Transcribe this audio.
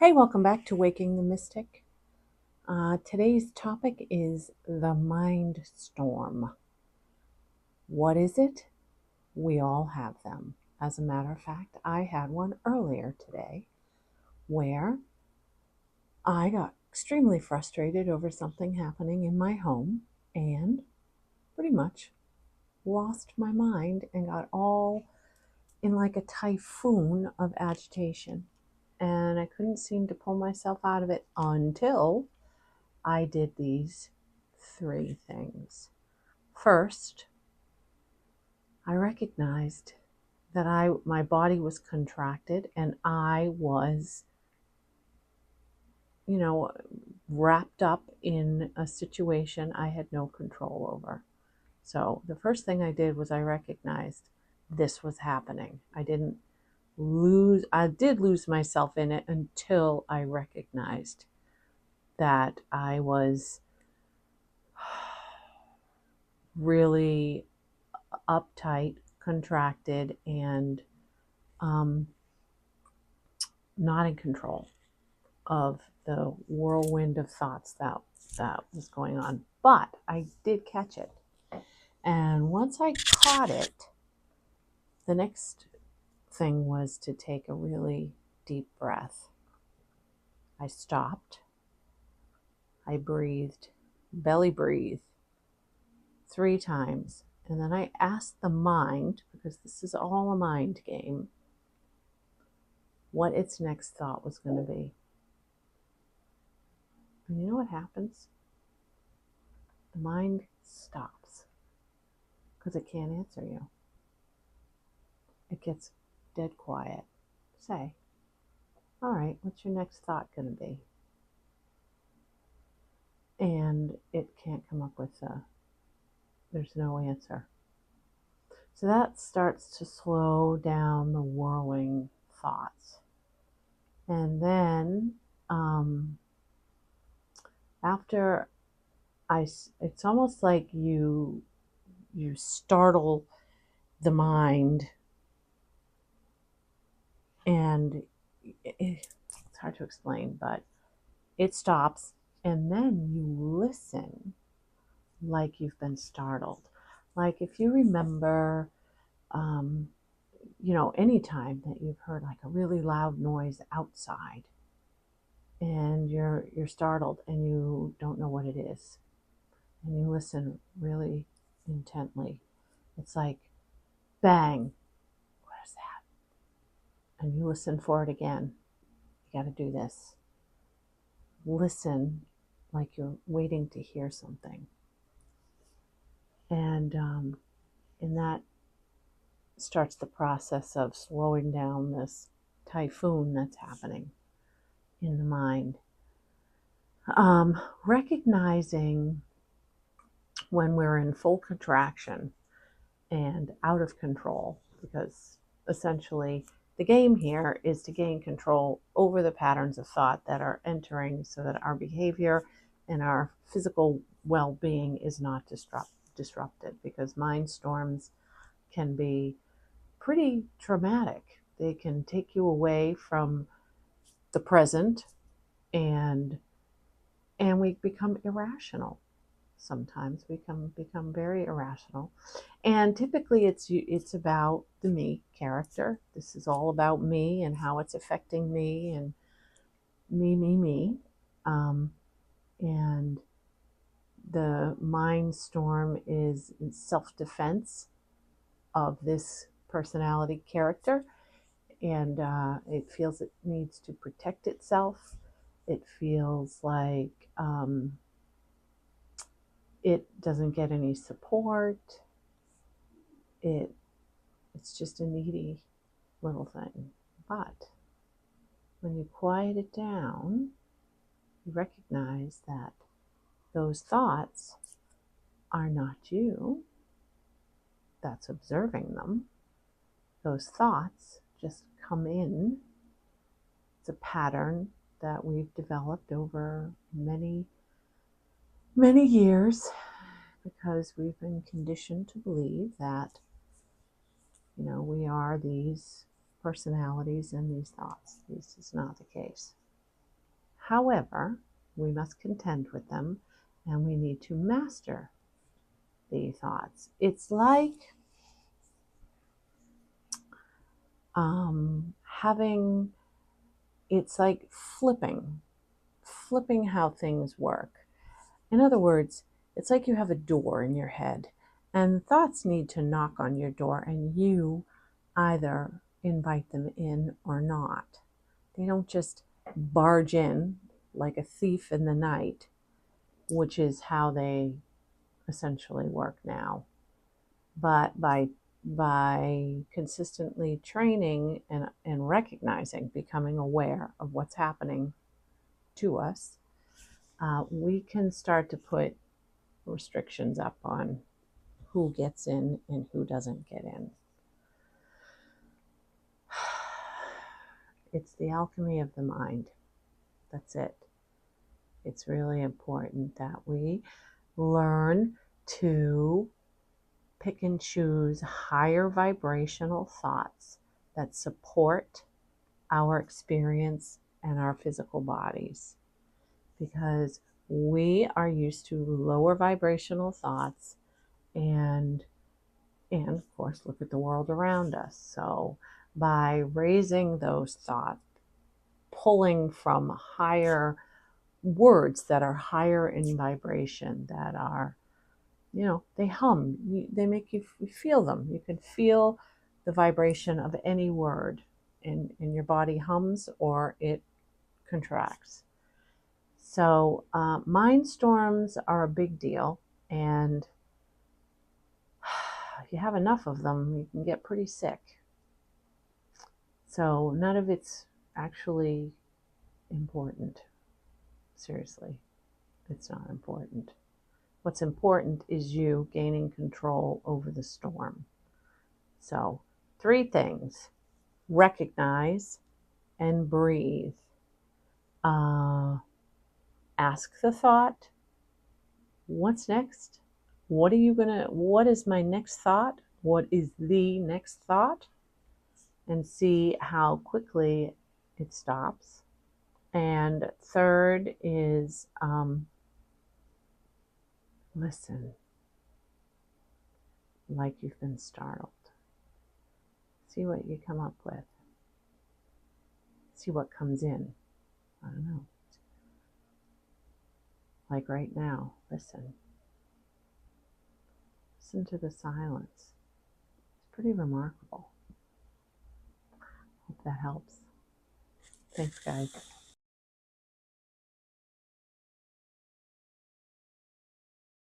Hey, welcome back to Waking the Mystic. Today's topic is the mind storm. What is it? We all have them. As a matter of fact, I had one earlier today where I got extremely frustrated over something happening in my home and pretty much lost my mind and got all in like a typhoon of agitation. And I couldn't seem to pull myself out of it until I did these three things. First, I recognized that my body was contracted and I was, you know, wrapped up in a situation I had no control over. So the first thing I did was I recognized this was happening. I did lose myself in it until I recognized that I was really uptight, contracted, and um, not in control of the whirlwind of thoughts that was going on. But I did catch it. And once I caught it, the next thing was to take a really deep breath. I stopped. I breathed, belly breathed 3 times. And then I asked the mind, because this is all a mind game, what its next thought was going to be. And you know what happens? The mind stops because it can't answer you. It gets dead quiet. Say, all right, what's your next thought going to be? And it can't come up with there's no answer. So that starts to slow down the whirling thoughts. And then after it's almost like you startle the mind, and it's hard to explain, but it stops, and then you listen like you've been startled. Like if you remember, any time that you've heard like a really loud noise outside, and you're startled and you don't know what it is, and you listen really intently. It's like bang, what is that? And you listen for it again. You got to do this. Listen like you're waiting to hear something. And that starts the process of slowing down this typhoon that's happening in the mind. Recognizing when we're in full contraction and out of control, because essentially the game here is to gain control over the patterns of thought that are entering so that our behavior and our physical well-being is not disrupted, because mind storms can be pretty traumatic. They can take you away from the present, and we become irrational. Sometimes we can become very irrational, and typically it's about the me character. This is all about me and how it's affecting me, and me. And the mind storm is self-defense of this personality character, and it feels it needs to protect itself. It feels like it doesn't get any support. It's just a needy little thing. But when you quiet it down, you recognize that those thoughts are not you that's observing them. Those thoughts just come in. It's a pattern that we've developed over many, many years, because we've been conditioned to believe that, we are these personalities and these thoughts. This is not the case. However, we must contend with them, and we need to master the thoughts. It's like having, it's like flipping how things work. In other words, it's like you have a door in your head, and thoughts need to knock on your door, and you either invite them in or not. They don't just barge in like a thief in the night, which is how they essentially work now. But by consistently training and recognizing, becoming aware of what's happening to us, we can start to put restrictions up on who gets in and who doesn't get in. It's the alchemy of the mind. That's it. It's really important that we learn to pick and choose higher vibrational thoughts that support our experience and our physical bodies, because we are used to lower vibrational thoughts, and of course look at the world around us. So by raising those thoughts, pulling from higher words that are higher in vibration, that are, they hum, they make you feel them. You can feel the vibration of any word, and your body hums or it contracts. So mind storms are a big deal, and if you have enough of them, you can get pretty sick. So none of it's actually important. Seriously, it's not important. What's important is you gaining control over the storm. So 3 things: recognize and breathe. Ask the thought, what's next? What is my next thought? What is the next thought? And see how quickly it stops. And third is listen like you've been startled. See what you come up with. See what comes in. I don't know. Like right now, listen. Listen to the silence. It's pretty remarkable. Hope that helps. Thanks, guys.